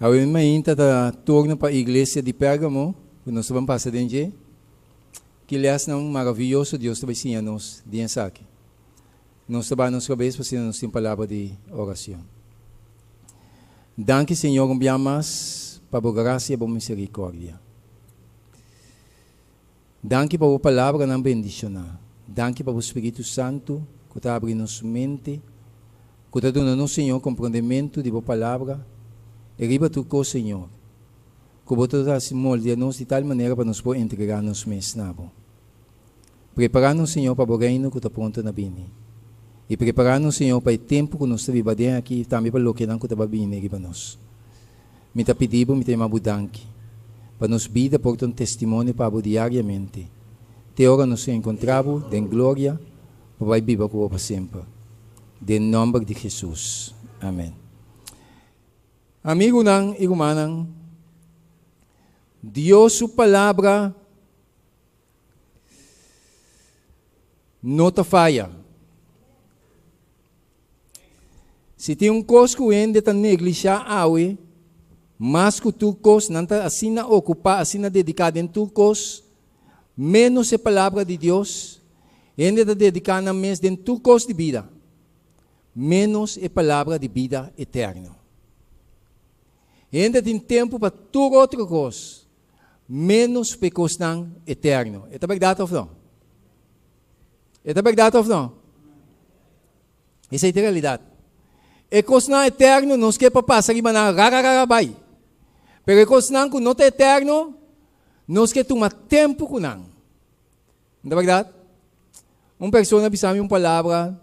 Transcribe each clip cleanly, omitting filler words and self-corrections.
Awin mainta ta turno para a igreja de Pérgamo, que nós vamos passar dentro, que aliás não maravilhoso Deus vai ensinar-nos dentro aqui. Nós trabalhamos com a vez para ensinar-nos em palavra de oração. Danke, Senhor, mais para a graça e a misericórdia. Danke para a palavra na bendição. Danke para o Espírito Santo, que está abrindo nossa mente, que está dando, Senhor, compreendimento de a palavra. E riba tu ko, Senhor, que você está moldeando-nos de tal maneira para nos poder entregar-nos mesmo. Preparando, Senhor, para o reino que está pronto na bini. E preparando, Senhor, para o tempo que nós estamos vivendo aqui, também para o que não está bini, riba nós. Me está pedindo, me está mabudanque, para nos vida por um testemunho para diariamente. Te ora nos encontramos, em glória, para vai viver para sempre. Em nome de Jesus. Amém. Amigo nang igumanang, Dios su palabra não te falha. Se tem coisa que ainda está negligenciado, mas que tu coisa não está assim ocupado, assim dedicado em tu coisa, menos a palavra de Deus, ainda está dedicado a mais em tu coisa de vida, menos a palavra de vida eterna. Ainda tem tempo para tudo outra coisa, menos para coisa eterna. É verdade ou não? É verdade ou não? Essa é a realidade. É coisa eterna, não se para passar aqui, mas rararabai. Pero é coisa que não é eterno, não se tomar tempo com não. Não é verdade? Uma pessoa me uma palavra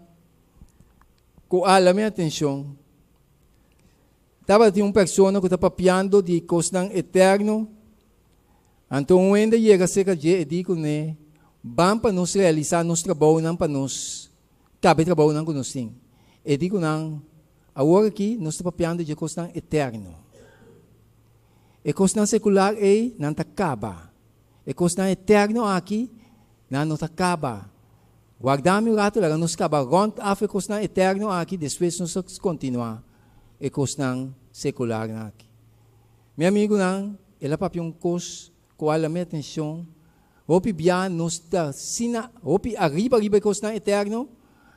que ala minha atenção. Estava de uma pessoa que estava papiando de coisa eterno. Então, ainda chega a ser que eu digo, né? Vamos para nos realizar nosso trabalho, não para nos cabe trabalho não que nós temos. Eu digo, não, agora aqui, nós estamos papiando de coisa eterno. E coisa secular não acaba. E coisa eterno aqui, não acaba. Guardamos o rato, nós acaba. Rond a coisa eterno aqui, depois nós continuar. E coisa secular aqui. Meu amigo, não, ela papiou um coisa, com a minha atenção, opi bia nos da sina, opi arriba coisa eterno,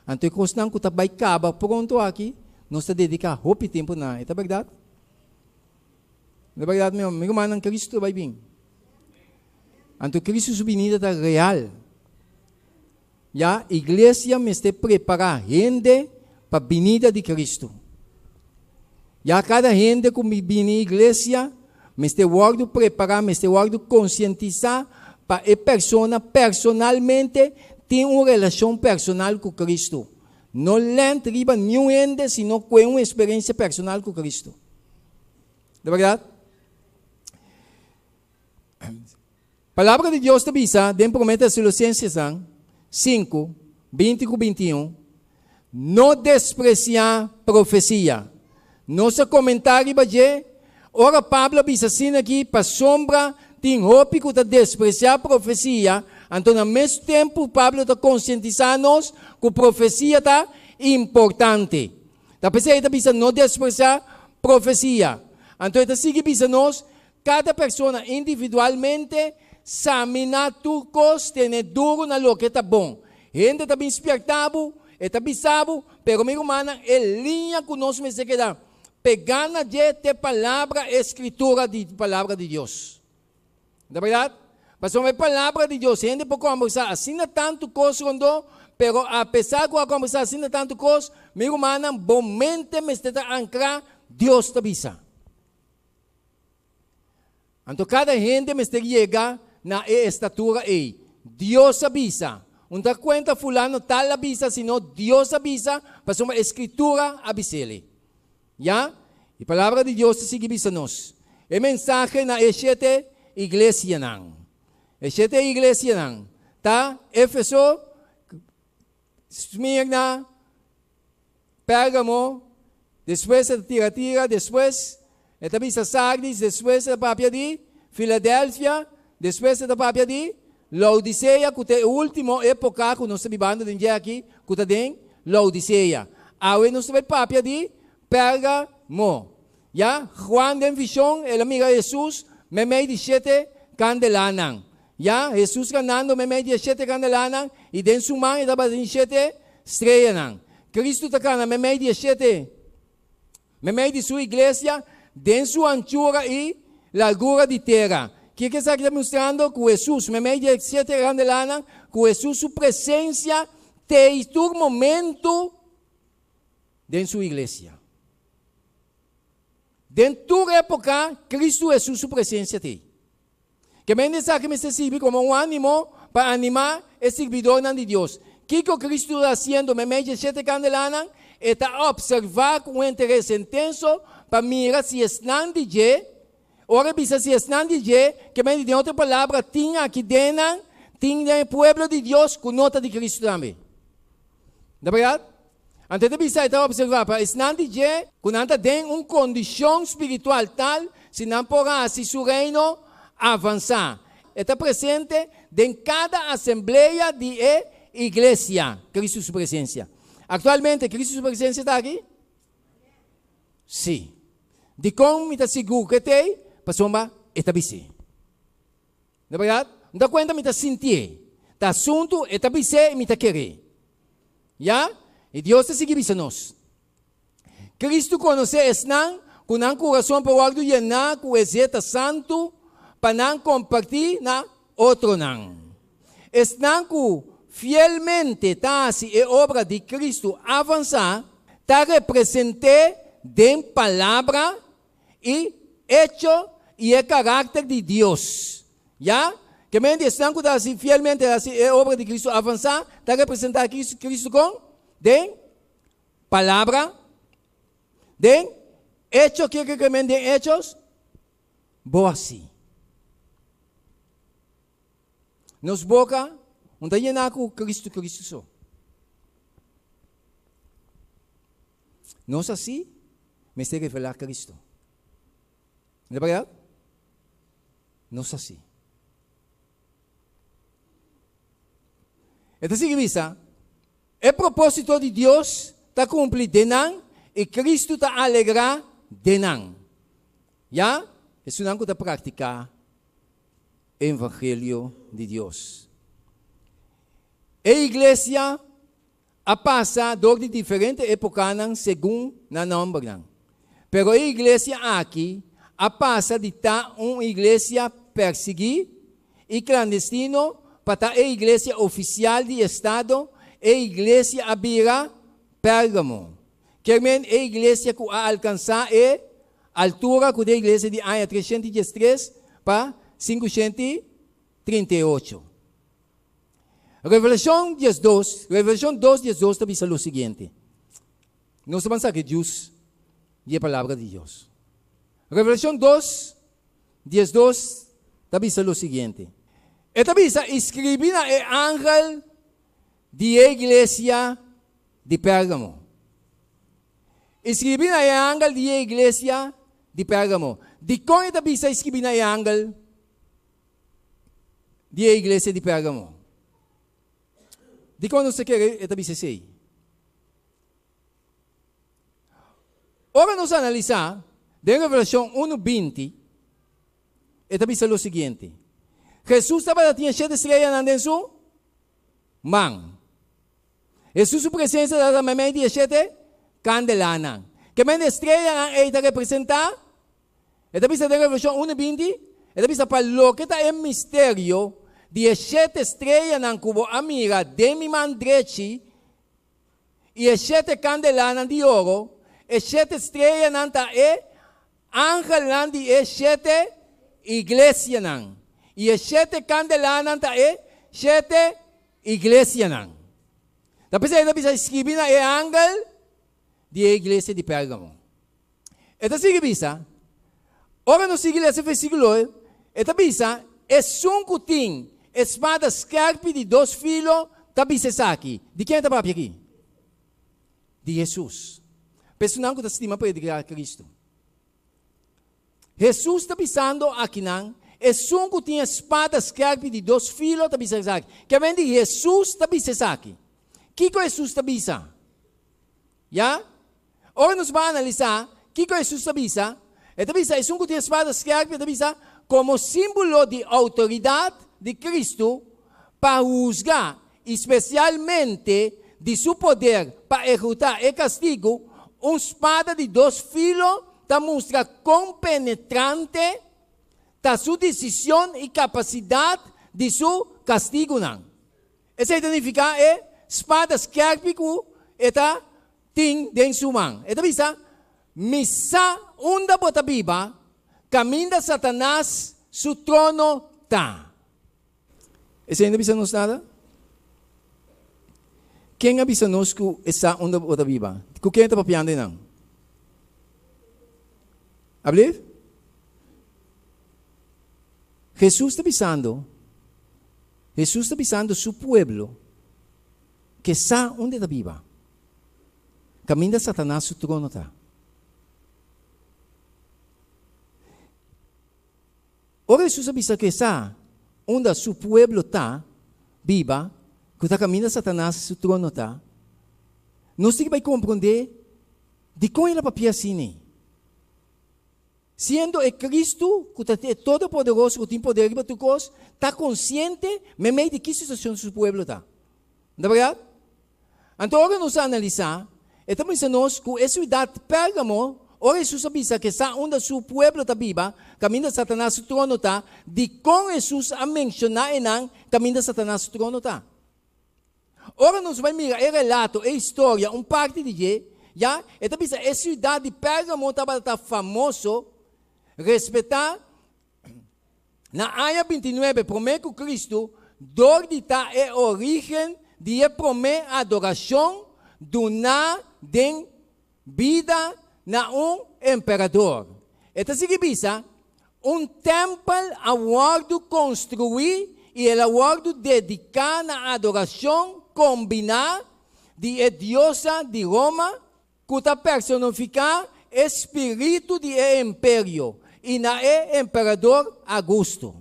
então coisa que está vai acaba pronto aqui, nós está dedicar opi tempo na, é verdade? É verdade, meu amigo, mas Cristo vai vir. Então Cristo subvenida está real. Já a igreja me está preparar gente para a vinda de Cristo. Já cada gente que vem na igreja, me está guardando preparar, me está guardando conscientizar para a pessoa personalmente ter uma relação personal com Cristo. Não lenta riba nenhum ende, sino com uma experiência personal com Cristo. De verdade? A palavra de Deus te avisa, dentro de Colossenses 5, 20 e 21, não despreciar profecia. Nosso comentário vai ora Pablo avisa assim aqui, para sombra, tem roupa que está despreciar profecia, então ao mesmo tempo Pablo está conscientizando-nos que a profecia está importante. Da pessoa está avisa não despreciar profecia. Então está sigue avisa-nos, cada pessoa individualmente, examinar tudo coisa, ter duro na lo que está bom. Gente está bem despertado, está avisado, pero meu irmão, é linha que nós me se quedar. Pegando de palavra, escritura de palavra de Deus. Na verdade? Mas uma palavra de Deus, gente pode conversar assim tanto coisa quando, pero apesar de conversar assim tanto coisa, meu irmão, bom mente me está ancrar, Deus te avisa. Então cada gente me está chega na estatura aí. Deus avisa. Não dá conta fulano tal avisa, senão Deus avisa, para uma escritura avisa-lhe. Já? E a palavra de Deus se sigue nos. E mensagem na sete igreja não. E sete igreja não. Tá? Éfeso, Esmirna, Pérgamo, depois a Tiatira, depois a Tabisa Sardis, depois a Papia de Filadélfia, depois a Papia de Laodiceia, que é a última época que nós estamos vivendo aqui, que é Laodiceia. Agora nós estamos Papia de Pérgamo. Ya, Juan den visión, el amigo de Jesús, me may 17 candelanan. Ya, Jesús ganando, me may 17 candelanan, y den su mano, y daba 17 estrellanan. Cristo tacana, me may 17. Me may de su iglesia, den su anchura y largura de tierra. ¿Qué está demostrando? Que Jesús, me may 17 candelanan, que Jesús, su presencia, te tu momento en su iglesia. En tu época, Cristo Jesús, su presencia te. Que me que me sirve como un ánimo para animar el servidor de Dios. ¿Qué Cristo está haciendo? Me medio 7 candelanas, está observar con un interés intenso para mirar si es nandi je, ahora visa si es nandi je, que me de otra palabra, tiene aquí dentro, tiene el pueblo de Dios con nota de Cristo también. ¿De verdad? Antes de visa, está observar, para es nandi je, con anta den una condición espiritual tal, si no podrá así su reino avanzar. Está presente en cada asamblea de iglesia, Cristo su presencia. Actualmente, ¿Cristo su presencia está aquí? Sí. De cómo me está seguro que te, pasomba, está bici. ¿De verdad? ¿No te cuenta? Me está sintiendo. Está asunto, está bici y me está querer. ¿Ya? Y Dios te sigue bisanos. Cristo conoce esnan, con un corazón para guardar llenar, con el santo, para compartir na otro nan. Esnan fielmente ta si obra de Cristo avanzar, ta represente de palabra y hecho y el carácter de Dios. ¿Ya? Que me están ta si fielmente ta si obra de Cristo avanzar, ta representa a Cristo con de palabra, de hecho que me de hechos, boa sí. Nos boca, onde llena com Cristo so. Nós assim, me se revelar Cristo. Não é verdade? Nós assim. Então, significa, o propósito de Deus está cumprido denan e Cristo está alegrar denan. Já? Isso não está praticar Evangelho de Deus. A igreja a passa de diferentes épocas segundo na nombre. Pero a igreja aqui a passa de estar uma igreja perseguida e clandestino para a igreja oficial de Estado, a igreja abira Pérgamo. Que a igreja que a alcançar a altura da igreja de Aia 313 para 538. Revelação 2:12 também diz o seguinte. Nós vamos saber que Deus é a palavra de Deus. Revelação 2:12 também diz o seguinte. Esta diz, escrevi na ángel de igreja de Pérgamo. Escrevi na ángel de igreja de Pérgamo. De como esta diz, escrevi na ángel de igreja de Pérgamo. De quando você quer, esta diz Ora, nós analisar, de Revelação 1:20, esta diz o seguinte. Jesus estava tinha 7 estrelas em sua mão. Jesus, sua presença, da meio de 7 candelanas. Que meio de estrela, esta representa, esta diz de Revelação 1:20, esta diz para lo que está em mistério, de 7 estrelas na cubo amiga de mi mandrechi e 7 candelanas de ouro, e 7 estrelas na ángel de 7 igrejas nan. E 7 candelanas na 7 igrejas nan. Depois ele bisa escrever na ángel de igreja de Pérgamo. Então significa, ora no sigue esse versículo, então bisa é suncutim espada scarpe de 2 filos, tabisa aqui. De quem está papi aqui? De Jesus. Personal que está estima para predicar Cristo. Jesus está pisando aqui não. É suncutim espada scarpe de 2 filos, tabisa aqui. Que vem de Jesus, tabisa aqui. Que Jesus tabisa? Já? Ora nos vai analisar, que Jesus tabisa? Esta visa es un cuchillo de espada sharp, esta visa como símbolo de autoridad de Cristo para juzgar, especialmente de su poder para ejecutar el castigo. Una espada de dos filos te muestra cuán penetrante está su decisión y capacidad de su castigo. Eso significa espada sharp que está en su mano. Esta visa, misa onda bota biba, camina Satanás, su trono está. ¿Ese ainda avisa-nos nada? Quem avisa-nos que essa onda bota viva? Com quem está papiando não? Abre? Jesus está avisando seu pueblo que essa onda está viva. Camina Satanás, su trono está. Ora Jesus avisa que essa onde su pueblo está viva, que está caminhando Satanás, su trono está, nós temos que compreender de como ele papia assim. Sendo Cristo, que é todo poderoso, que tem poder para tu coisa, está consciente, meio de que situação su pueblo está. Não é verdade? Então, agora nós analisar, estamos dizendo que essa cidade Pérgamo, ora Jesus avisa que essa onde su pueblo está viva, caminho de Satanás, su trono está, de como Jesus a mencionar em caminho de Satanás, su trono está. Ora nós vamos mirar o relato, a história, parte de ele, já? Então, essa cidade de Pérgamo estava famoso, respeitar, na área 29, promete Cristo, onde está a origem de adoração do na de vida na imperador. Então significa templo aguardo construir e ele aguardo dedicar na adoração combinar de diosa de Roma que está personificar espírito de império e na imperador Augusto.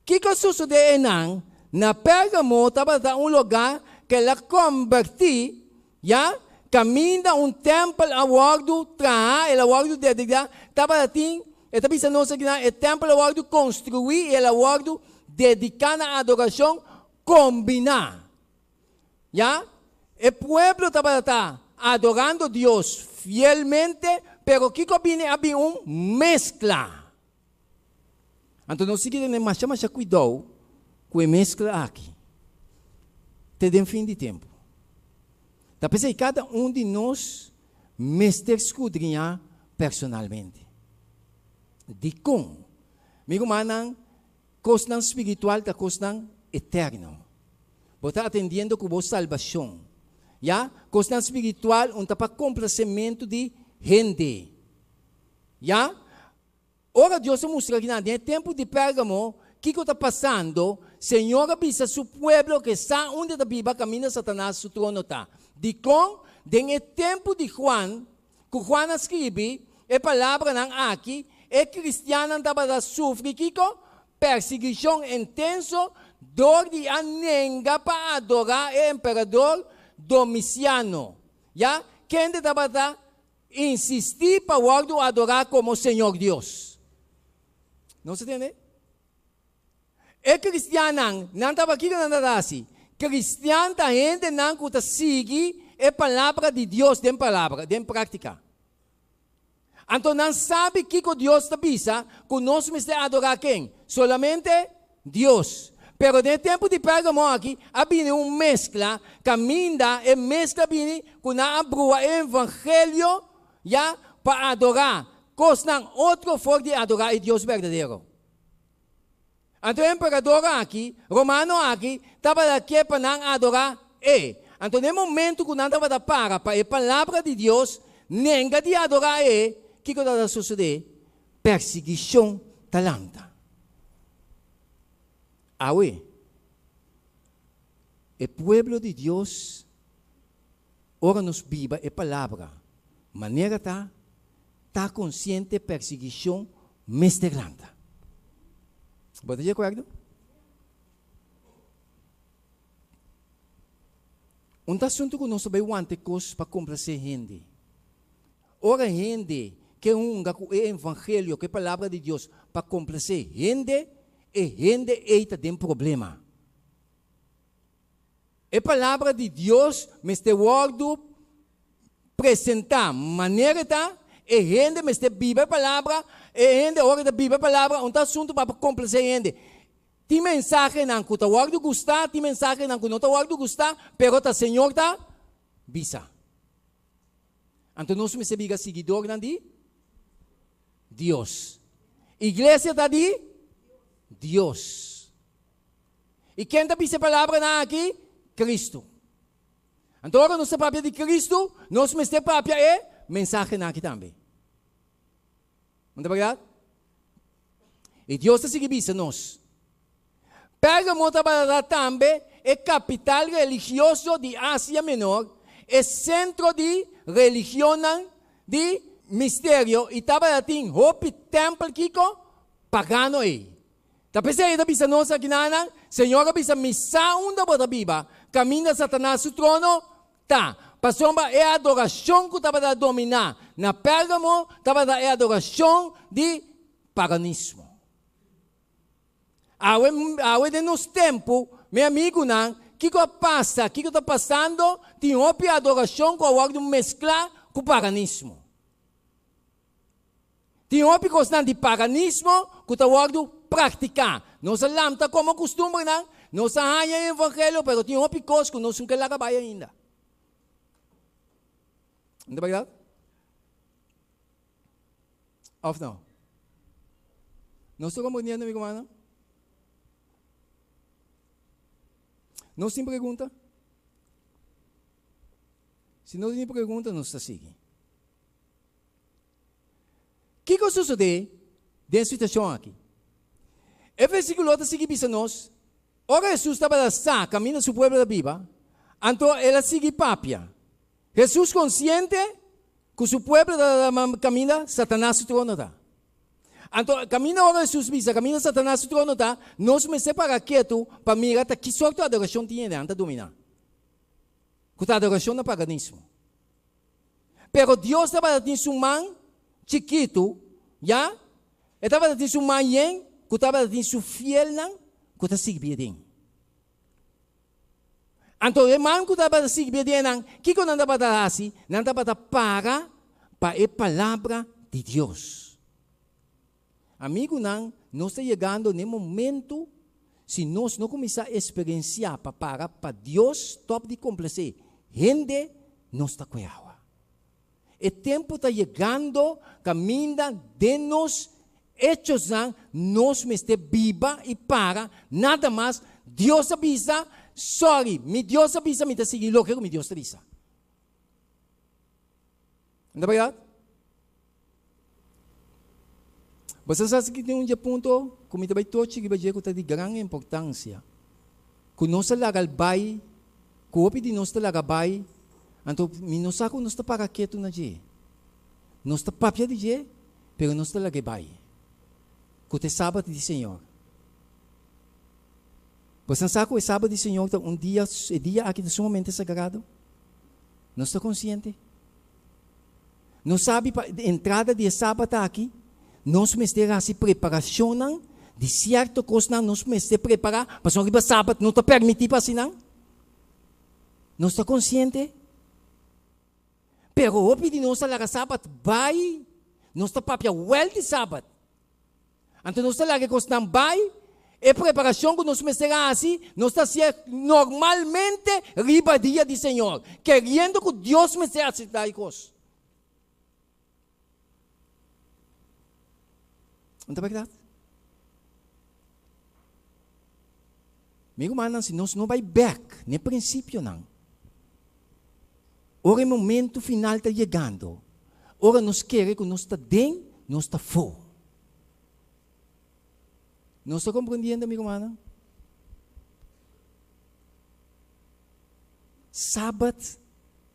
Que sucede na Pérgamo estava lugar que ela converti, já, caminha templo aguardo trazer, ele aguardo dedicar, estava assim, estava pensando que o templo aguardo construir, ele aguardo dedicar na adoração combinar, já, o pueblo estava adorando Deus fielmente, pero que havia mescla. Então nós temos que ter cuidado com a mescla aqui. Até o fim de tempo. Tá pensando cada de nós mestre escudrinhar personalmente. De como? Amigo manang, coisa espiritual da coisa eterno. Você está atendendo com a salvação. Já? Coisa espiritual, para complacimento de gente. Já? Ora, Deus mostra que no tempo de Pérgamo, o que está passando? Senhor avisa seu pueblo que está onde está viva, caminha Satanás, su trono está. De com, no tempo de Juan, que Juan escreve, a palavra não aqui, é cristiano estava sofrer perseguição intensa, dor de anenga para adorar o imperador Domiciano. Já? Quem estava insistir para adorar como Senhor Deus. Não se entende? É cristiano, não estava aqui não estava assim. Cristiano a gente não que segue a palavra de Deus, de palavra, de prática. Então não sabe que Deus está pensa, que nós temos que adorar quem? Solamente Deus. Pero no tempo de Pérgamo aqui, havia uma mescla, caminha e mescla com a abrua o evangelho, já, para adorar. Coisa outra forma de adorar a Deus verdadeiro. Então, o imperador aqui, romano aqui, estava aqui para não adorar ele. Então, no momento que não estava para a palavra de Deus, nega de adorar ele, o que está sucedendo? Perseguição talanta. Aue, o pueblo de Deus, ora nos viva a palavra, maneira está consciente perseguição mesterlanta. Você de acordo? Um assunto que nós sabemos antes coisas para complacer gente. Ora gente que é evangelho, que é palavra de Deus, para complacer gente, e gente eita tem problema. É palavra de Deus, mas te guardo apresentar maneira tá, e gente mas te vive a palavra, e gente hora de vive a palavra, um assunto para complacer gente. Tem mensagem não que o guardo gostar, tem mensagem não que não guardo gostar, pero o Senhor está visa. Então nós somos seguidor de Deus. Igreja está de Deus. E quem está visa a palavra aqui? Cristo. Então agora nossa própria de Cristo, nós somos própria é mensagem aqui também. Não é verdade? E Deus está seguindo nós. Pérgamo também é capital religioso de Ásia Menor, é centro de religião, de mistério, e estava assim, hope templo kiko pagano aí. Tapi saya ita bisa nós aqui na Senhor bisa misa unda bota biba, caminha Satanás su trono, tá. Pasomba é a adoração que estava a dominar. Na Pérgamo estava a adoração de paganismo. Awe de nos tempo, meu amigo, o que passa, o que está passando, tem uma adoração que eu mesclar com o paganismo. Tem uma coisa de paganismo que eu praticar. Nós lamta como costume, nós arranha o evangelho, mas tem uma coisa que nós não queremos ainda. Não é verdade? Ou não? Nós estamos compreendendo, amigo, mano? Não tem pergunta? Se não tem pergunta, nós estamos seguindo. O que sucede nessa situação aqui? O versículo está seguindo para nós. Ora, Jesus estava lá, caminhando no povo da Bíblia. Então, ele segue papia. Jesus consciente que o seu povo caminha, Satanás se trono. Então, caminha ora Jesus bisa, caminha Satanás se trono, nós me separa quieto para mirar que sorte de adoração tinha antes de dominar. Que a adoração é paganismo. Pero Deus estava dando um man chiquito, já? Estava dando um man que estava dando fiel, que está seguindo. Então, o man que estava seguindo, que não estava a fazer? Não estava a pagar para a palavra de Deus. Amigo, nós estamos chegando no momento, se nós não começar a experienciar para Deus, top de complacer, gente não está com água. O tempo está chegando, caminha de nós, hechos, nós me estamos viva e para, nada mais, Deus avisa, sorry, mi Deus avisa, me está seguindo o que mi Deus avisa. Não é verdade? Você sabe que tem um ponto, como também todos que vai ter de grande importância. Que nós lagal bai, que o de nós lagal bai, então nós saco nós está para quieto na je. Nós está papia de je, pero nós está lagal bai. Que te sábado de Senhor. Você sabe que o sábado de Senhor é dia aqui de momento sagrado? Nós está consciente? Não sabe a entrada de sábado aqui? Nós me estamos se preparação de certa coisa, nós me estamos preparar para o sábado, não está permitido para assim, não? Não está consciente? Pero o de nós lá sábado vai, nós está papia well de sábado. Então nós está lá que coisa não vai, e preparação que nós me estamos assim, nós está normalmente riba dia do Senhor, querendo que Deus me esteja assim daí coisa. Não é verdade? Amigo, mano, se nós não vai back, no princípio não. Ora, o momento final está chegando. Ora, nós queremos que nós está dentro, nós está fora. Não está compreendendo, amigo, mano? Sábado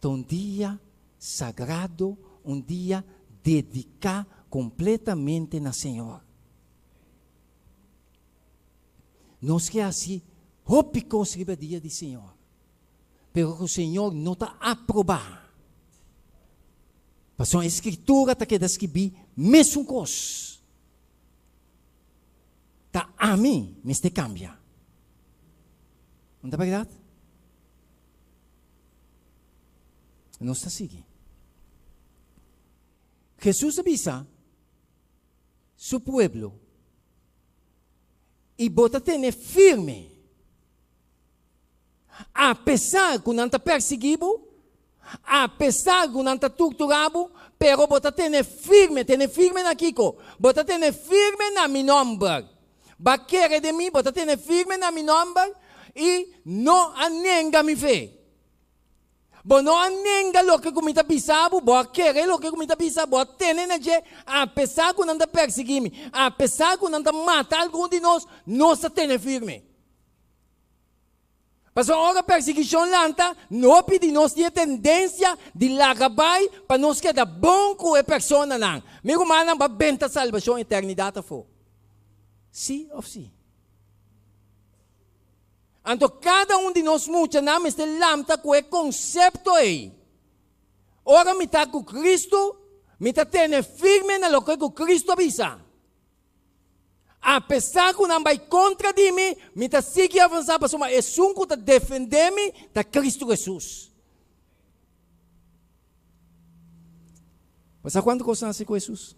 é um dia sagrado, um dia dedicado completamente na Senhor. Nós que assim, opicos que dia do Senhor. Pero o Senhor não está a aprovar. Mas a Escritura está que descrever mesmo coisa. Tá a mim, mas te cambia. Não é verdade? Não está seguindo. Jesus avisa seu povo e bota tene firme. Apesar que não está perseguido, apesar que não está torturado, pero bota tene firme na Kiko, bota tene firme na mi nombre. Va querer de mim, bota tene firme na mi nombre e não anega mi fé. Bo não anega lo que comita pisabo, bo querer lo que comita pisabo, bo tene na je, apesar que não está perseguindo, apesar que não está matar algum de nós, nós tene firme. Mas a perseguição lanta, não pedi nós tinha tendência de lagabai para nós quedar bom com a pessoa não. Meu irmão, para benta salvação eternidade for. Sim ou sim? Então, cada de nós muita não está lanta com o conceito aí. Ora, me está com Cristo, me está tendo firme na lo que Cristo avisa. Apesar que não vai contra de mim, me está seguindo avançar para sua. É sunco está defender-me da Cristo Jesus. Mas a quanto coisa nasce com Jesus?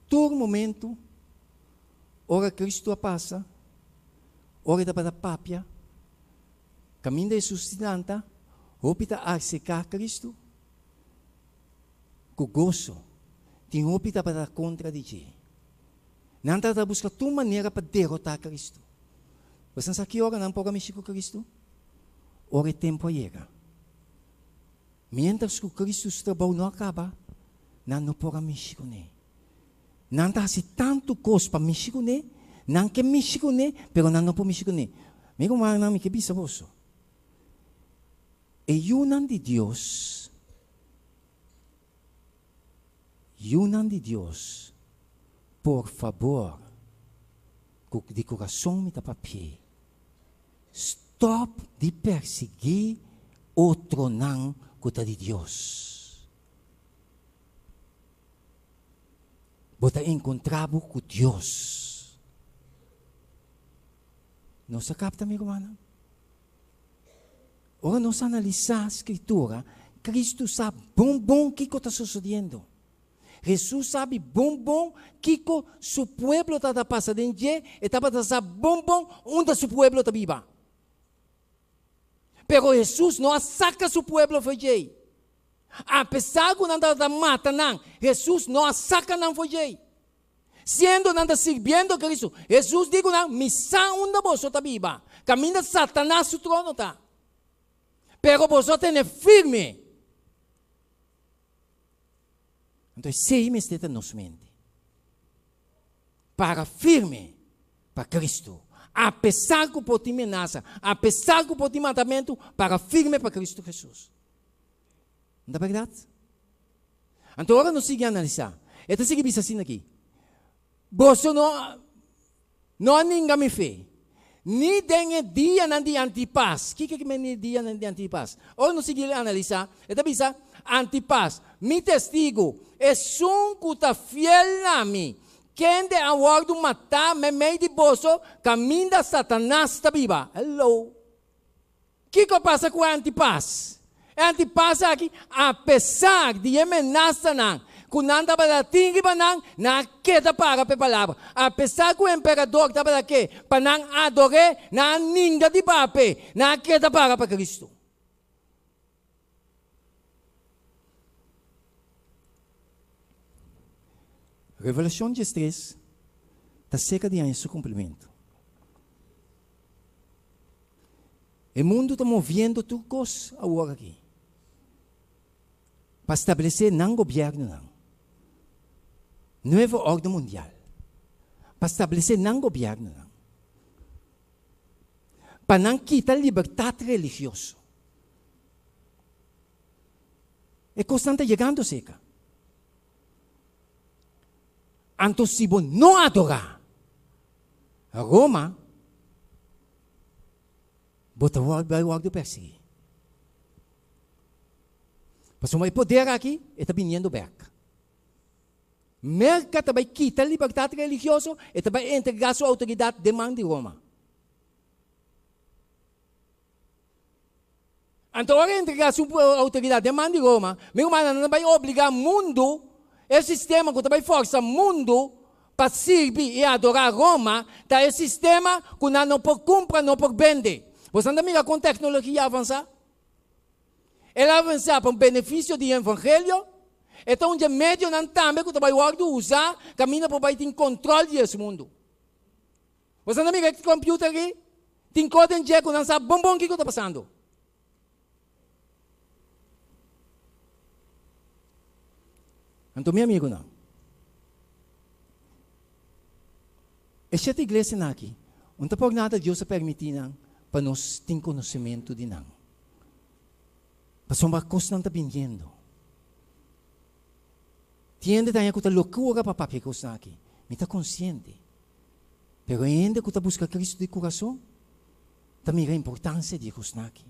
Todo momento, ora Cristo passa, ora da para papia, caminho de Jesus dilanta, opita a secar Cristo, com gozo, tem opita para contra de ti. Não está buscar tua maneira para derrotar Cristo. Você sabe que ora não pode mexer com Cristo? Ora é tempo chega. Mientras que Cristo trabalho não acaba, não pode mexer com ele. Não está assim tanto coisa para mexer com ele, não quer mexer com ele, mas não pode mexer com ele. Meu irmão, não me quer bisa você. E yunan de Deus, por favor, de coração me dá papel. Stop de perseguir outro não que de Deus. Bota encontrado com Deus. Não se capta, meu irmão? Ora, nós analisar a Escritura, Cristo sabe bom que está sucedendo. Jesus sabe bom que o seu povo está passando em dia e está passando bom onde o seu povo está viva. Pero Jesus não saca seu povo foi dia. Apesar que não está matando, Jesus não saca não foi dia. Sendo não está servindo a Cristo, Jesus diz não, missa onde você está viva. Caminha Satanás seu trono está. Pero você tem firme. Então, sei me está nos mente. Para firme para Cristo. Apesar que pode ameaça, apesar que pode matamento, para firme para Cristo Jesus. Não é verdade? Então, agora nós seguimos a analisar. Então, seguimos assim aqui. Você não ninguém me fez. Ni den dia de antipaz. O que é dia de antipaz? Ou nós seguimos a analisar. Então, bisa antipaz. Mi testigo é um que está fiel a mim. Quem de aguardo matar, me meio de bolso, caminho da Satanás está viva. Hello. O que passa com a antipaz? A antipaz aqui, apesar de ameaça, quando não estava lá, tinha para não queda para a palavra. Apesar que o imperador estava aqui, para não adorar, não ninguém de papel, não queda para Cristo. Revelação 13 está cerca de seu cumprimento. O mundo está movendo tudo coisa agora aqui. Para estabelecer não governo, nova ordem mundial. Para estabelecer não governo, para não quitar a liberdade religiosa. É constante chegando seca. Então, se você não adorar a Roma, você vai perseguir. Mas may poder aqui, está viniendo Merca. Merca também quita a liberdade religiosa e também entregar sua autoridade de mão de Roma. Então, agora entregar sua autoridade de mão de Roma, meu irmão, não vai obrigar o mundo, o sistema que também força o mundo para servir e adorar Roma, tá é sistema que não pode comprar, não pode vender. Você não mira com tecnologia avançar? Ela avançar para o benefício do evangelho, então um médio não também que vai usar, caminha para ter controle desse mundo. Você não mira que computer aqui? Tem coisa em que não sabe bombom que está passando. Então, meu amigo, não. Esta igreja não aqui, não tem nada Deus permitir para nós ter conhecimento de não. Mas uma coisa não está vindo. Tiende também que está loucura para papel que está aqui. Me está consciente. Mas ainda que está buscando Cristo de coração, também a importância de que está aqui.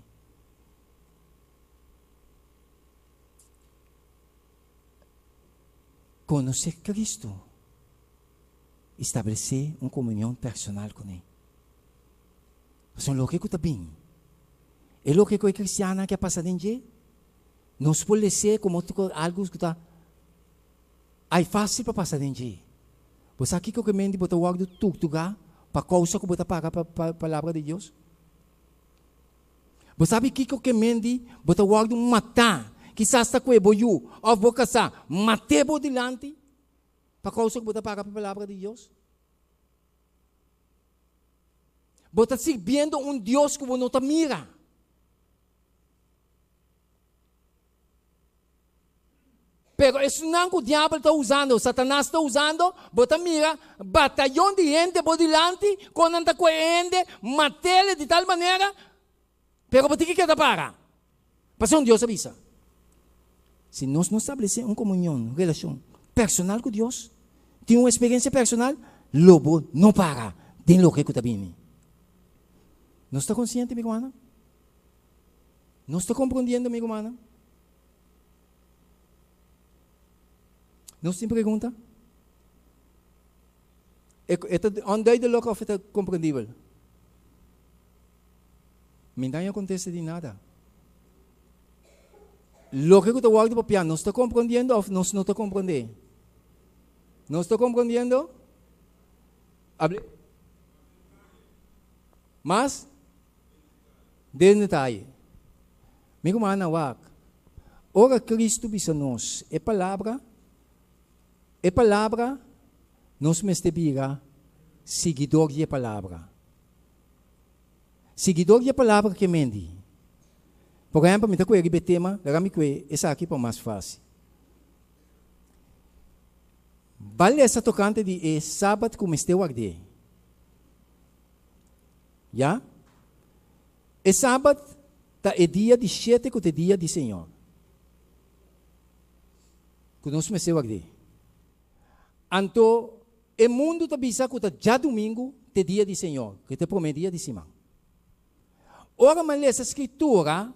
Conhecer Cristo. Estabelecer uma comunhão personal com Ele. Mas o que está bem. É o que é cristiana que passa em dia. Não se pode ser como algo que está fácil para passar em dia. Você aqui que eu recomendo botar o guardo tudo para causa que você paga para a palavra de Deus. Você sabe que eu recomendo botar o guardo matar. Quizás está com o boiú, ou vou caçar, matei por delante, para causa que você paga para a palavra de Deus. Você está servindo um Deus que você não te mira. Pero isso não que o diabo está usando, o Satanás está usando, você mira, batalhão de gente por delante, quando anda com gente, matei de tal maneira, pero você que quer para? Para um Deus avisa. Se nós não estabelecemos uma comunhão, uma relação personal com Deus, tem uma experiência personal, lobo não para, tem o que está vindo. Não está consciente, amigo humana? Não está compreendendo, amigo humana? Não se pergunta? Onde é local é compreendível? Não acontece de nada. Lo que eu guardo para piano, não está compreendendo ou não está compreendendo? Não está compreendendo? Mas, de detalhe. Amigo humana, ora Cristo bisa nós, é palavra, nós me estebira, seguidor de palavra. Seguidor de palavra que mendi. Por exemplo, me está com o tema, essa aqui para mais fácil. Vale essa tocante de sábado como esteu arde. Já? É sábado, é dia de 7 que é dia do Senhor. Que nós me esteu arde. Então, o mundo está pensando que já domingo é dia do Senhor, que é o primeiro dia de semana. Ora, mas essa escritura,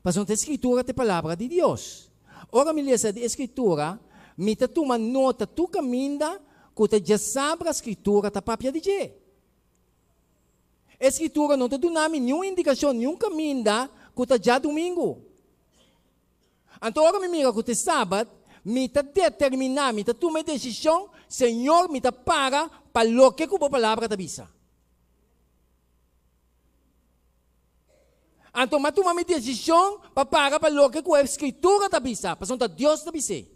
mas a escritura é a palavra de Deus. Ora, me lê essa escritura, me está tomando nota, tu caminha, que já sabe a escritura da própria de Deus. A escritura não te dá nenhuma indicação, nenhum caminho, que já domingo. Então, agora me mira que é sábado, me está determinar, me está tomando decisão, Senhor, me está para o que a palavra te avisa. Então, mas toma uma decisão para o que a escritura te avisa, para Deus te avisa.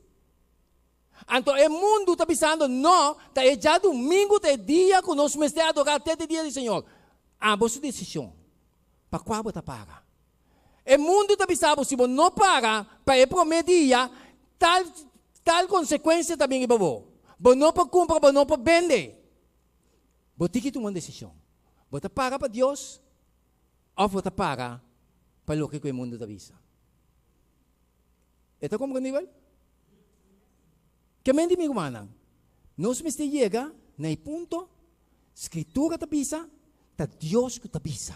Então, o mundo está avisando, não, é já domingo, é dia que nós vamos adorar até o dia do Senhor. Ambos decisão, para qual você para? O mundo está avisando, se você não para o primeiro dia, tal consequência também é para você. Você não pode comprar, você não pode vender. Você tem que tomar uma decisão. Você para para Deus, ou você para o que o mundo te avisa. Está compreendível? Que mente, amigo humana, nós me chega no ponto, escritura te avisa, Deus que te avisa.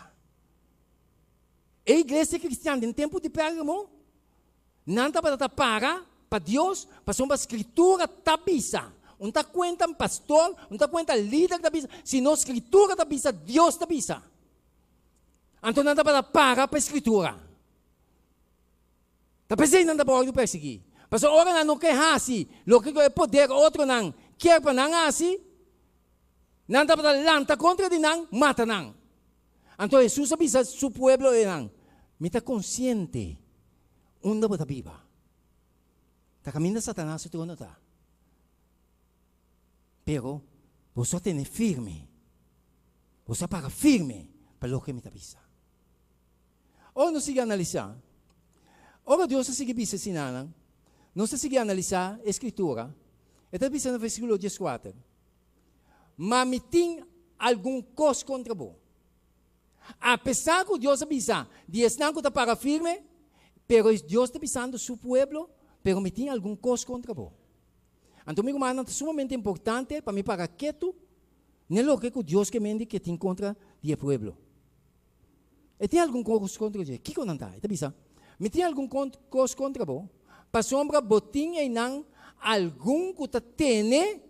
A igreja cristã, em tempo de Pérgamo, Nanta para Dios, para uma escritura tabisa. Não está cuenta pastor, não está cuenta líder tabisa, sino escritura tabisa, Deus tabisa. Então nanta para a escritura. Tapos aí nanta para perseguir. Mas ora não quer assim, lo que é poder outro não quer para não assim. Nanta para lanta contra de não, mata não. Então Jesus avisa su pueblo de não. Me está consciente. Onde você viva? Está caminhando Satanás se tu não está. Pero você tem firme. Você para firme para o que me está avisa. Ou não siga analisar. Ora Deus sigue bisa sinanang. Não se sigue analisar a escritura. Está bisa no versículo 14. Mas me tem algum coisa contra você. Apesar que Deus avisa, Deus não está para firme, pero Deus está avisando seu pueblo, pero me tem algum coisa contra você. Então, meu irmão, é sumamente importante para mim para quieto, no que Deus que mende que tem contra o pueblo. E tem algum coisa contra você? O que não está? Está avisa? Me tem algum coisa contra você? Para sombra, botinha e não algum que está tendo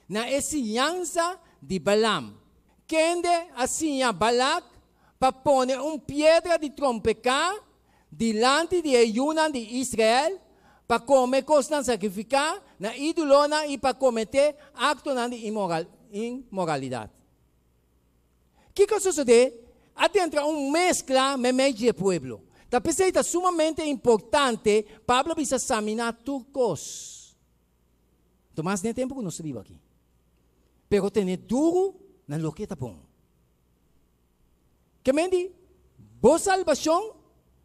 na ensinança de Balaam. Quende assim a Balak para pôr pedra de trompeta diante de Ayunan de Israel para comer coisas sacrificar na idolona e para cometer actos de imoralidade. O que sucede? Adentra mescla no meio do povo. Da pessoa é sumamente importante para examinar turcos. Tomás nem tempo que nós vivemos aqui. Pero tem duro na loqueta bom. Que mendi? Boa salvação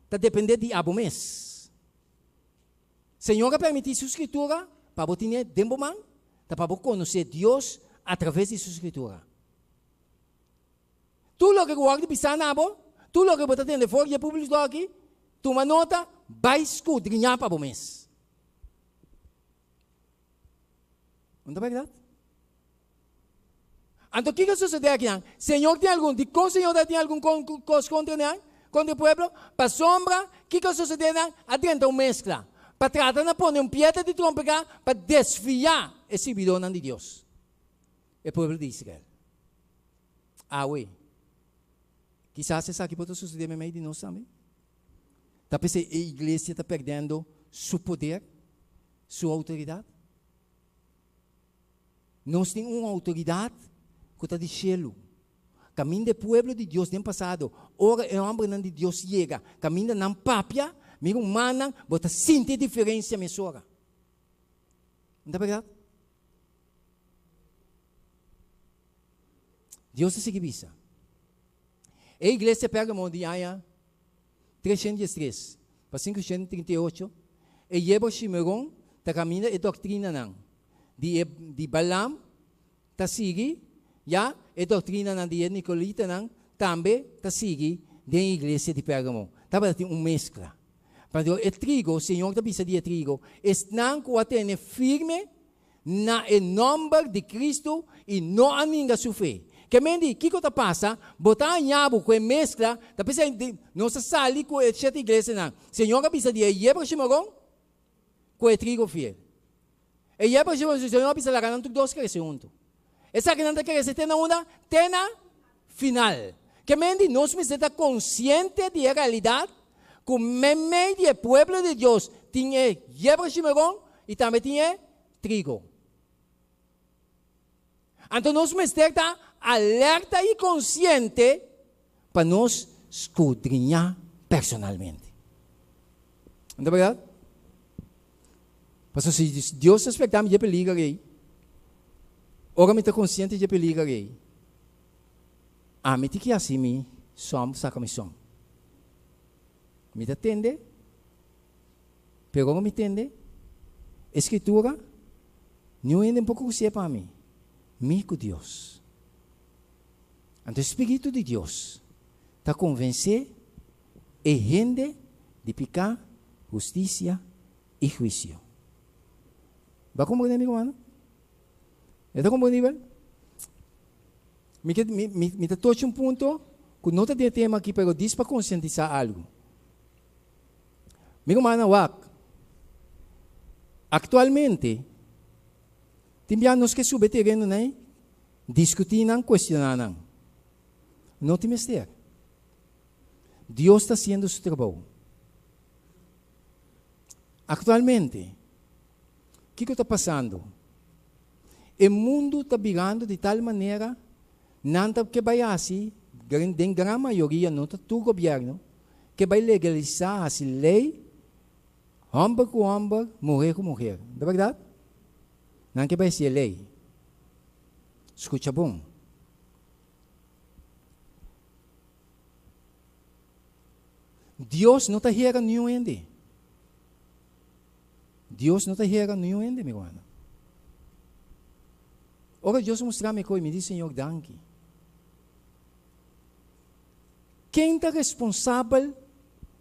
está dependendo de abomés. Senhor permitir sua escritura para você ter tempo man, para você conhecer Deus através de sua escritura. Tu lo que guarda pisar na abo, tu lo que você tem de fora e público aqui, tu uma nota vai escudrinhar para abomés. Não é verdade? Então, o que sucede aqui? Senhor tem algum, de como o Senhor tem algum coisa contra o povo? Para sombra, o que sucede? Adentro mescla. Para tratar de pôr piedra de trompeta para desviar esse bidão de Deus. O povo de Israel. Ué. Quizás isso aqui pode suceder no meio de nós também. Talvez a igreja está perdendo seu poder, sua autoridade. Nós temos uma autoridade que está de cielo. Caminho do povo de Deus no passado. Ora é homem de Deus chega. Caminho na papia. Meu humano, você sente diferença mesora. Não é verdade? Deus se visa. A igreja pega o de Aya 303 para 538. E Yebo Shimeron está caminhando a doutrina não. De Balaam está seguindo. Já a doutrina não de Nicolita não também está seguindo da igreja de Pérgamo. Estava tendo mescla. Para o trigo, o Senhor está dizendo de trigo, estão com a ter firme na nome de Cristo e não aninga sua fé. Que mendi, o que está passando? Botar em abo com a mescla, está pensando, não se sale com a igreja não. O Senhor está dizendo de Yebra Shimeron com o trigo fiel. E Yebra Shimeron, o Senhor está dizendo que não tem dois crescer juntos. Essa que não tem crescer, tem uma, tem na final. Que mendi, nós precisamos estar conscientes da realidade que o meio do povo de Deus tinha Yebra Shimeron e também tinha trigo. Então nós precisamos estar alerta e consciente para nós escudrinhar personalmente. Não é verdade? Mas se Deus respeitar me peligro aí, ora me está consciente de peligro aí. Me tem que assim me som saca me som. Me entende? Pero me entende? Escritura não é um pouco que para mim. Me com Deus. Então, o Espírito de Deus está convencido e gente de pecado, justiça e juízo. Vai compreender, meu irmão? Está compreendível? Me toca ponto que não tem tema aqui, mas diz para conscientizar algo. Meu irmão, Actualmente, timbianos que subetiren na discutindo, questionando. Não te mister. Deus está fazendo o seu trabalho. Atualmente, o que está passando? O mundo está virando de tal maneira, não que vai assim, em grande maioria, não está todo o governo, que vai legalizar a lei, homem com homem, mulher com mulher. Não é verdade? Não que vai ser lei. Escuta bom. Deus não está here nenhum ende. Deus não está here nenhum ende, meu irmão. Ora, Deus mostrar-me coisa, me diz, Senhor, danke. Quem está responsável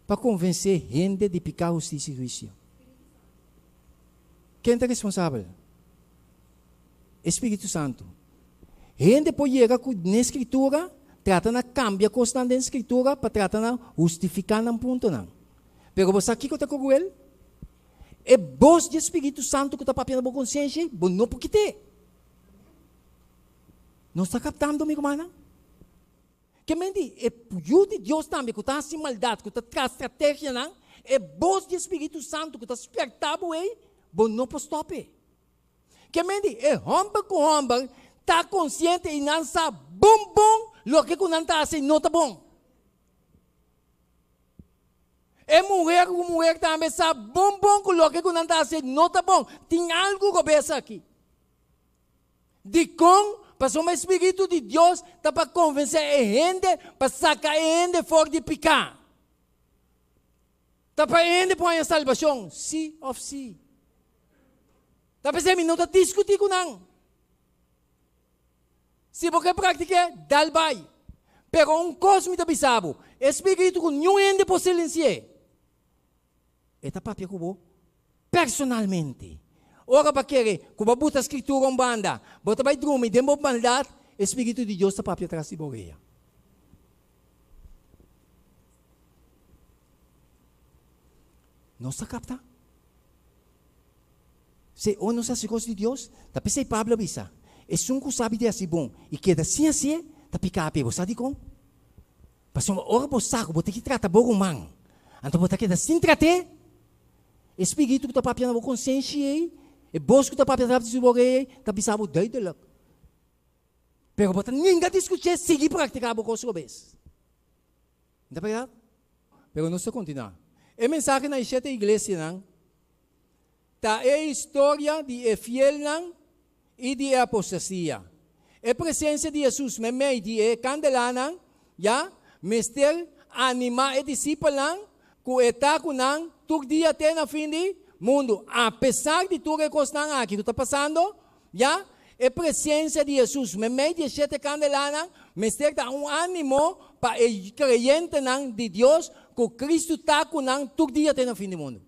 para convencer gente de pecar, justiça e juízo? Quem está responsável? Espírito Santo. Gente pode chegar na Escritura, trata de cambiar coisas na Escritura para tratar de justificar um ponto. Pero você aqui que está com ele? É voz do Espírito Santo que está papiando a consciência, não porque te. Não está captando, meu irmão? Que mente, é o de Deus também, que está assim maldade, que está traz estratégia, não? É voz do Espírito Santo que está despertado, não pode stop. Que mente, é homem com homem, está consciente e não sabe bom, lo que não está assim, não está bom. É mulher com mulher também sabe bom, com lo que não está assim, não está bom. Tem algo que pensa aqui. De com passou o Espírito de Deus para convencer a gente, para sacar a gente fora de pecar. Para a gente pôr a salvação, sim ou sim. Para você não está discutindo com não. Se você pratica, dá vai. Pero coisa me está sabe, Espírito com nenhum gente pode silenciar. Eta papia kubo personalmente. Ora para querer, kuba buta escritura banda, bota vai drume, demo maldade, Espírito de Deus está papia atrás de boreia. Não se capta? Se ou não se coisa de Deus, tá pensei Pablo bisa. É um que sabe de assim bom e que assim tá picar a pé, você sabe como? Passou ora por saco, bota que trata bom man. Então bota que assim trate. Espírito que está papiando a consciência, e bosco que está papiando a boreia, tá pisando dei de lá. Pero bota ninguém discutir, seguir praticar a coisa vez. Não é verdade? Pero não se continua. A mensagem na igreja não. Tá a história de fiel não e de apostasia. A presença de Jesus me meio de candelana, já, mestre anima e discípulo não, que está com não, todo dia até na fim do mundo. Apesar de tudo que está aqui, que está passando, já, a presença de Jesus me meio de sete candelana, mestre dá ânimo para o crente não de Deus, que Cristo está com não, todo dia até na fim do mundo.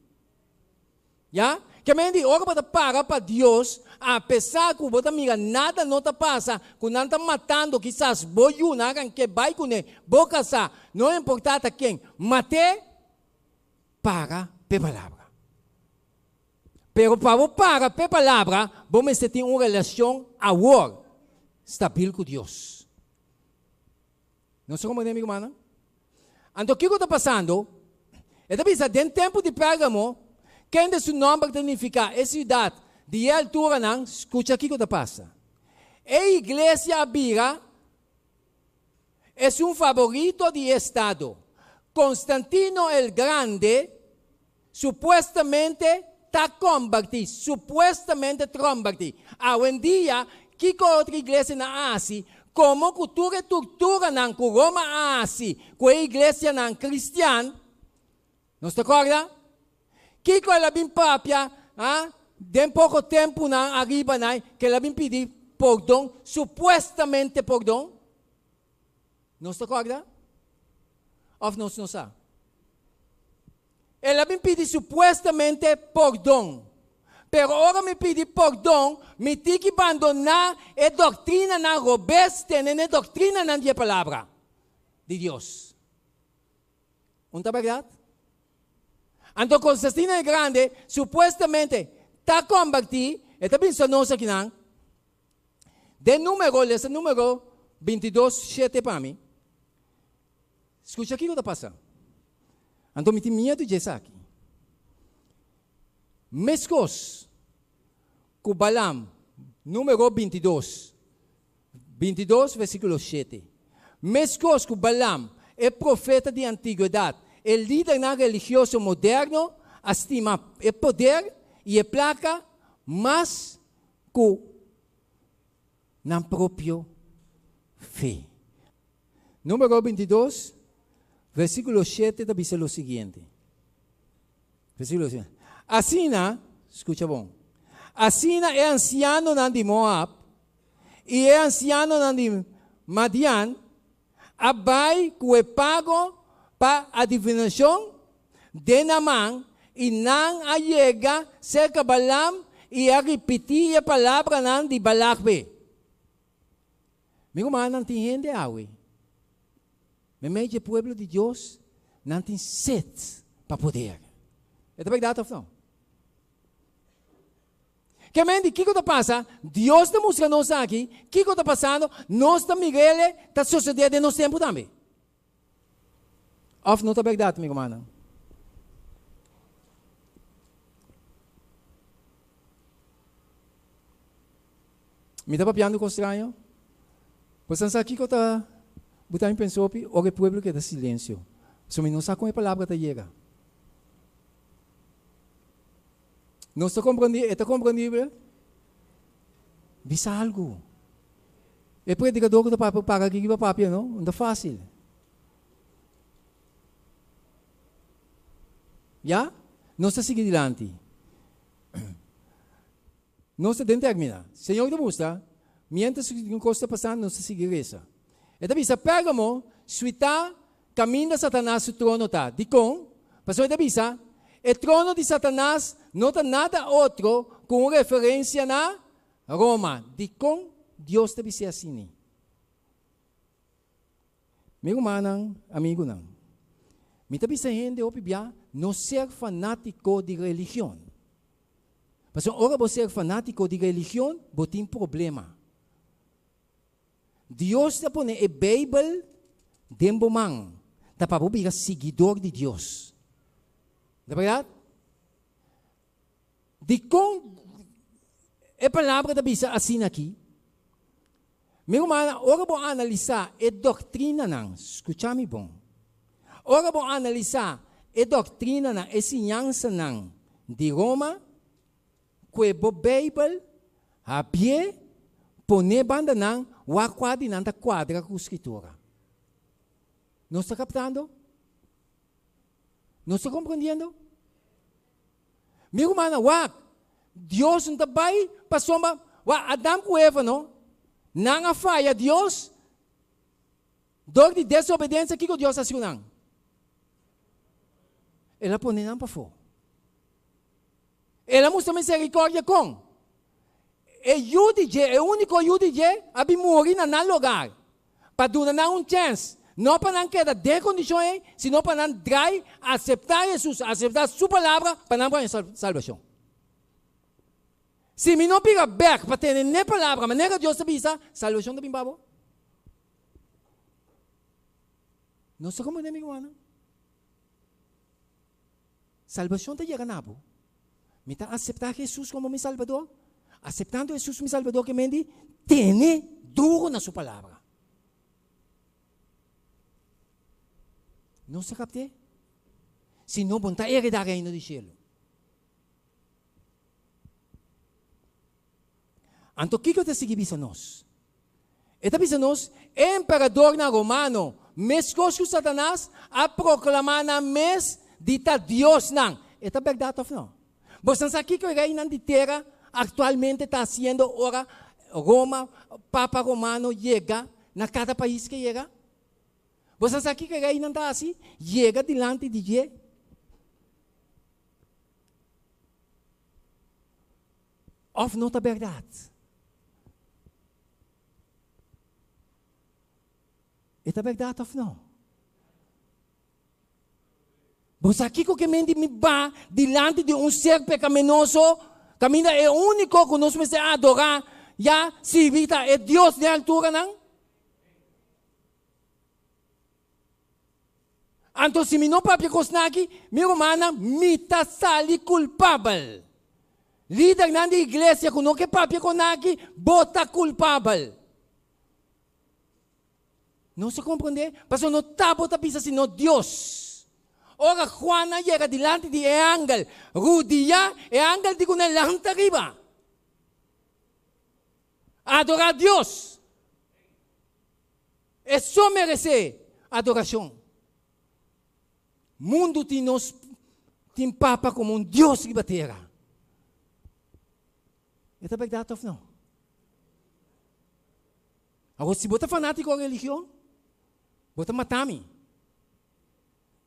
Já? Que a mente ora para Deus, apesar que você mira nada não está passa, que não está matando, quizás boiu nagan que vai com ele, boca sa, não importa quem, mate para a palavra. Pero para a palavra, você tem uma relação agora estável com Deus. Não sei como é, amigo, mano? Então, o que está passando? É que dentro do tempo de Pérgamo, quem de seu nome significa a cidade de altura, não, escuta aqui o que passa. A igreja abira é um favorito de Estado. Constantino el Grande, supuestamente está convertido, supuestamente convertido. Hoy en día, que outra igreja na Ásia, como cultura e estrutura na Roma Ásia, com a igreja na cristiana, não se acorda? Que ela vem papia, de pouco tempo na arriba, que ela vem pedir perdão, supuestamente perdão. Não se acorda? Ou não se sabe? Ela me pediu supuestamente perdão. Pero agora me pediu perdão, me tem que abandonar a doutrina na robeste, a doutrina na minha palavra de Deus. Não é verdade? Então, Constantino el Grande, supuestamente, ta converti, ito pinsa no sa kinang, de número, esse número 22:7 para mim. Escucha aqui o que está passando. Então, me tem medo de aqui. Mescos, Kubalam, número 22. 22, versículo 7. Mescos, Kubalam, é profeta de antiguidade. É líder na religioso moderno, estima é poder e é placa, mas com na próprio fé. Número 22, versículo 7, diz o seguinte. Versículo 7. Asina, escucha bom. Asina é anciano de Moab e é anciano de Madian, abai que é pago para a divinação de Naamán e não allega cerca Balaam e a repetir a palavra não de Balakbe. Meu irmão, não tem gente awe. Mas o povo de Deus não tem sede para poder. É verdade ou não? Que mente, o que está passando? Deus está mostrando nós aqui. O que está passando? Nós está Miguel, está sucedendo no tempo também. Ou não é verdade, meu irmão? Me está papiando com estranho? Pois aqui que eu está botando em pensou, o povo que está silêncio. Se não sabe como a palavra está chega. Não está compreendível? Está compreendível? Bisa algo. É predicador que está para aqui para papia, não? Não é fácil. Já? Não está seguindo adiante. Não está dentro termina. Senhor te mostra, mientras que o que está passando, não está seguindo isso. Então, bisa Pérgamo, suita, caminho de Satanás, o trono está. Dicom, pastor de bisa, o trono de Satanás não tem nada outro com referência na Roma. Dicom, Deus deve ser assim. Meu irmão, amigo não. Me está pensando, não ser fanático de religião. Mas ora você é fanático de religião, você tem problema. Deus está pondo a Bíblia dentro do mão. Está para você seguidor de Deus. Não é verdade? De com a palavra da Bíblia assim aqui. Meu irmão, ora vou analisar a doutrina não. Escuta-me bom. Ora vou analisar a doutrina não, a ensinança não de Roma, que a Bíblia, a pie, pone banda não, o aquadro não quadra com a escritura. Não está captando? Não está compreendendo? Meu irmão, Deus não está bem para soma, Adão com Eva, não? Não falha Deus. Dor de desobediência, o que Deus está fazendo? Ela põe não para fora. Ela mostra misericórdia com. É o único jude a morrer no lugar. Para dar um chance. Não para não quedar de condições, sino para não trai, aceitar Jesus, aceitar sua palavra, para não ganhar salvação. Se me não pega back para ter nem palavra, mas nem que Deus sabia, salvação também babo. Não sei como é, meu irmão. Salvação está chegando. Me está aceitar Jesus como meu Salvador? Aceptando Jesus como Salvador, que me diz, tem duro na sua palavra. Não se capte? Se não, vão estar heredar o reino do céu. Então, o que está seguindo nós? Está seguindo nós, imperador na romano, mesmo que Satanás, a proclamar na mes de Deus não. Está verdade ou não? Você sabe que o reino de terra atualmente está sendo ora Roma, Papa Romano chega na cada país que chega. Você sabe que o reino está assim? Chega diante de Deus. Ou não é verdade? É verdade ou não? Você aqui que me va diante de um ser pecaminoso, Tamina é único que nós vamos adorar, já servita é Deus de altura, não? Então, se não papia cosnaki, meu mana, mita sali culpável. Líder na igreja, que não que papia cosnaki, bota culpável. Não se compreende? Porque não está bota pisa sino Deus. Ora, Juana chega delante de ángel. Rudia, ángel digo na lanta arriba. Adorar a Deus. Isso merece adoração. Mundo te nos tem papa como um Deus que batera. É verdade ou não? Agora, se você é fanático da religião, você mata-me.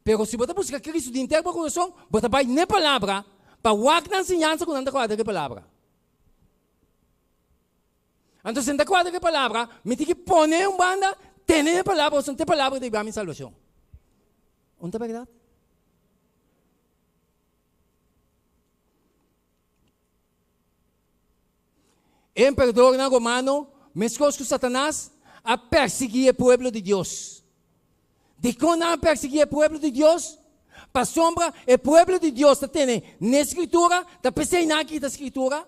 Mas se você busca Cristo de inteiro coração, você vai na palavra, para o na ensinança com a quadra de palavra. Então, se a quadra de palavra, me tem que pôr uma banda, ter a palavra, ou se não tem palavra, de minha salvação. Não é verdade? Emperador romano, mesmo que Satanás, a perseguir o povo de Deus. De quando a perseguir o povo de Deus, para sombra, o povo de Deus está tendo na escritura, está pensando aqui da escritura.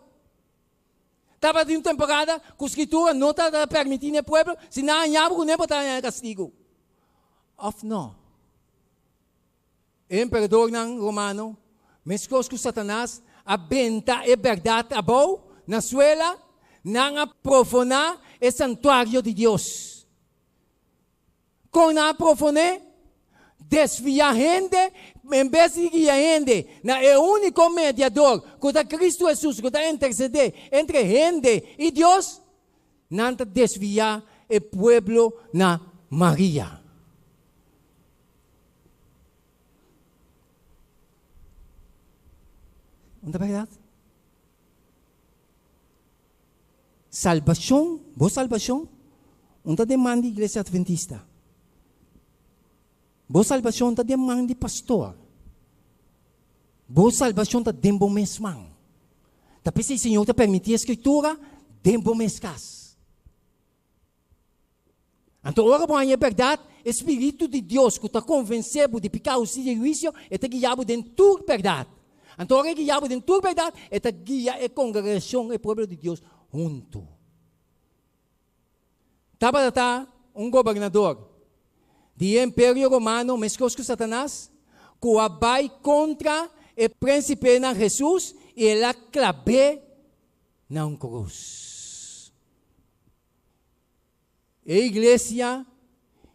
Estava de uma temporada que a escritura não está permitindo o povo, se não há não está castigo. Of não. Emperador romano, mesmo que Satanás, a benta é verdade, a boa, na suela, não aprofonar o santuário de Deus. Quando aprofonar, desviar a gente, em vez de guiar a gente, é o único mediador, que é Cristo Jesus, que está interceder entre a gente e Deus, não desviar o povo na Maria. Não é verdade? Salvação, boa salvação, não está demanda de igreja adventista. Boa salvação está demanda de pastor. Boa salvação está demanda de mesmo. Tapi se o Senhor te permitir a escritura, demanda mescas. Então, agora, é verdade, o Espírito de Deus que está convencido de pecar o seu juízo, está guiado dentro de toda verdade. Então, agora, guiado dentro de toda verdade, está guiado a congregação, o povo de Deus, junto. Estava um governador do Império Romano, mesmo que Satanás, que vai contra o príncipe de Jesus e ele clave na cruz. A igreja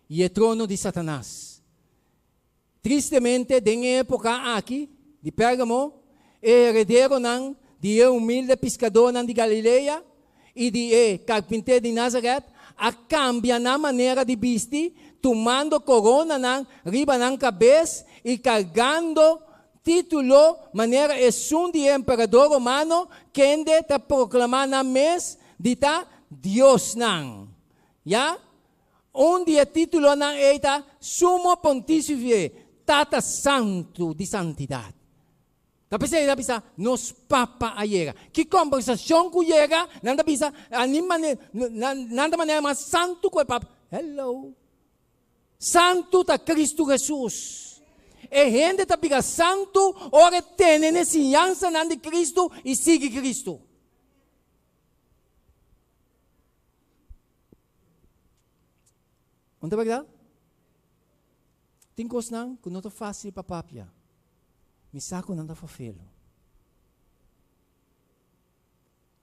e o trono de Satanás. Tristemente, na época aqui, de Pérgamo, o herdeiro de humilde pescador de Galileia e de carpinteiro de Nazaré, a cambia na maneira de vestir, tomando corona riba na cabeça e carregando título, maneira de imperador romano, que está proclamando na mesa de Deus não. Já? Onde o título não é Sumo Pontífice, Tata Santo de Santidade. Tapi saya bisa nos papa ayera. Que conversação que chega, nada bisa nada maneira mais santo que o papa. Hello. Santo tá Cristo Jesus. E gente tá pica santo, ora tem ensinança de Cristo e sigue Cristo. Não é verdade? Tem coisa que não é fácil para papia. Me saco não dá fafelo.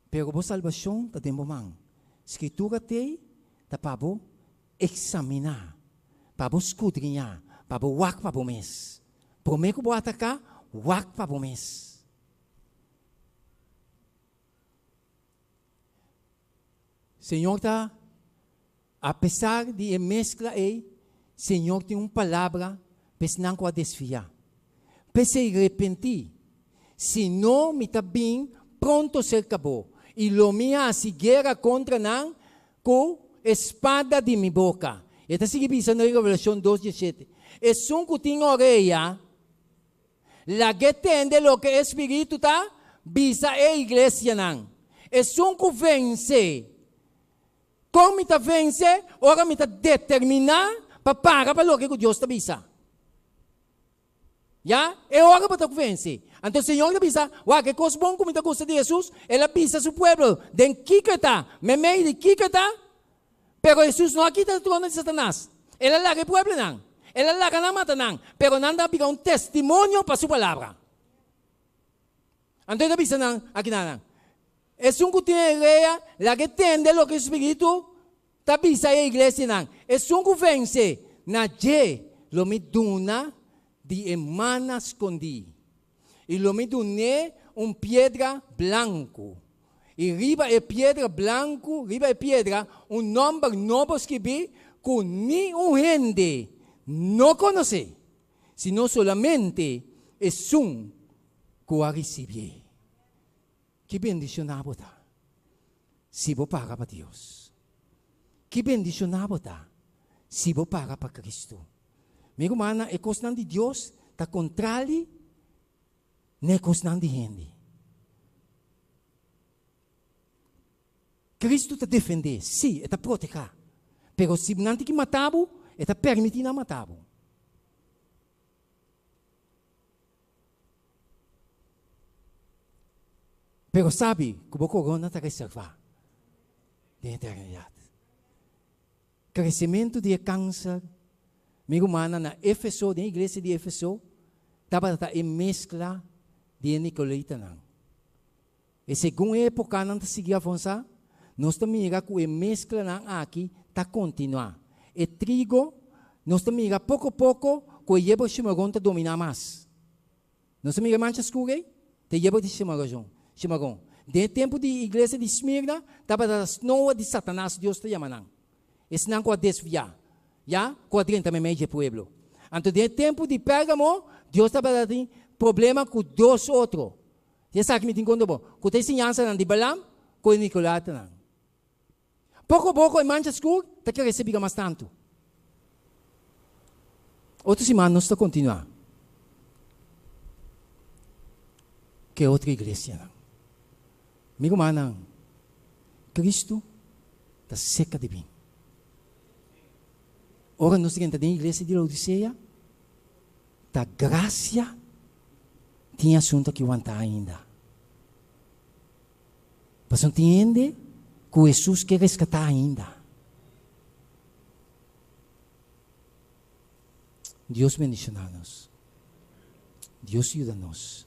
Pero a salvação está dentro man. Escritura tem, está para examinar, para escudrinhar, para wak para o mês. Prometo que vou atacar, wak para o mês. Senhor está, apesar de mescla aí, Senhor tem uma palavra, mas não pode desviar. Pensei arrepentir. Se não me está bem, pronto se acabou. E lo minha a cegueira contra não com espada de minha boca. E está seguindo pensando em Revelação 2:17. E se um que tem orelha, la que entende lo que o Espírito está bisa a igreja não. É só que vence. Como me vence, ora me determinar para o que Deus está bisa. Ya? É hora para vence. Então o Senhor bisa, que coisa bom como está coisa de Jesus, ela bisa seu povo. Den kikata, me meio de kikata, pero Jesus não aqui está o trono de Satanás. Ela larga o povo não. Ela larga na mata não. Pero nada fica testemunho para sua palavra. Então ele bisa não, aqui não. É um que tem ideia, la que entende o que o Espírito está bisa a igreja não. É um que vence, na je, lo me duna de emana escondi. E lo me dune pedra branco. E riba é pedra branco, riba é pedra, número novo escrevi, que ni gente não conhece, sino solamente é que a receber. Que bendicionado está. Se você paga para Deus. Que bendicionado está. Se você paga para Cristo. Meu irmão, é coisa de Deus, está contrário, não é coisa de gente. Cristo está defender, sim, está proteger. Mas se não tem que matar, está permitindo matar. Pero sabe que o corona está reservado de eternidade. Crescimento de câncer, meu irmão, na Éfeso, na igreja de Éfeso, estava em mescla de Nicolita. E segundo a época, não seguia avançar, nós também que a mescla aqui está continuar. E trigo, nós também pouco a pouco, que o Yebo Shimagon está dominar mais. Nós também mancha escura, te Yebo de Shimagon. De tempo de igreja de Esmirna, estava das noas de Satanás, Deus está chamando. Esse não pode desviar. Já? Quadrinho também meio de pueblo. Então, de tempo de Pérgamo, Deus estava tendo problema com dois outros. Você sabe que me tem conta bom? Com a ensinança de Balaam, com Nicolata. Pouco a pouco, em mancha escura, está que receber mais tanto. Outros irmãos, nós estamos a continuar. Que outra igreja. Amigo irmão, Cristo está seca de bem. Ora, nós temos na igreja de Laodiceia, da graça, tem assunto que aguentar ainda. Mas não entende que Jesus quer resgatar ainda. Deus bendicionar-nos. Deus ajuda-nos.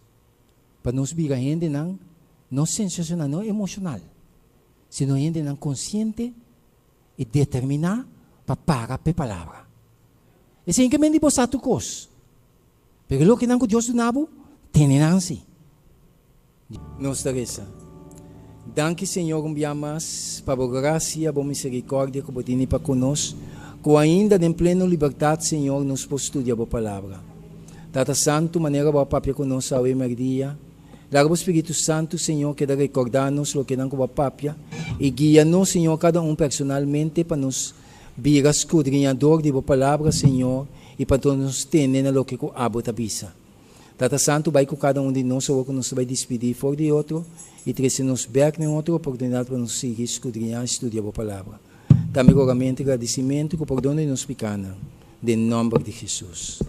Para nos virar gente não sensacional, não emocional, sino gente não consciente e determinar para pagar a palavra. Esse é incrível de você tu cos. Pero lo que não Deus do nabo, tem assim. Nossa graça. Danke, Senhor, enviamos para a graça, para a misericórdia que você tem para conosco, que ainda em plena liberdade, Senhor, nos pode estudar a palavra. Tata Santo, maneira para papia conosco, ao dia. Larga o Espírito Santo, Senhor, que dá recordar-nos o que não com a papia e guia-nos, Senhor, cada personalmente para nos vir escudrinhador de a palavra, Senhor, e para nos ter no que a bota bisa. Tata Santo, vai com cada de nós, o que nos vai despedir fora de outro, e trazer-nos back em outra oportunidade para nos seguir, escudrinhar, estudar a palavra. Também, agradecimento, que perdone nos pecados, em nome de Jesus.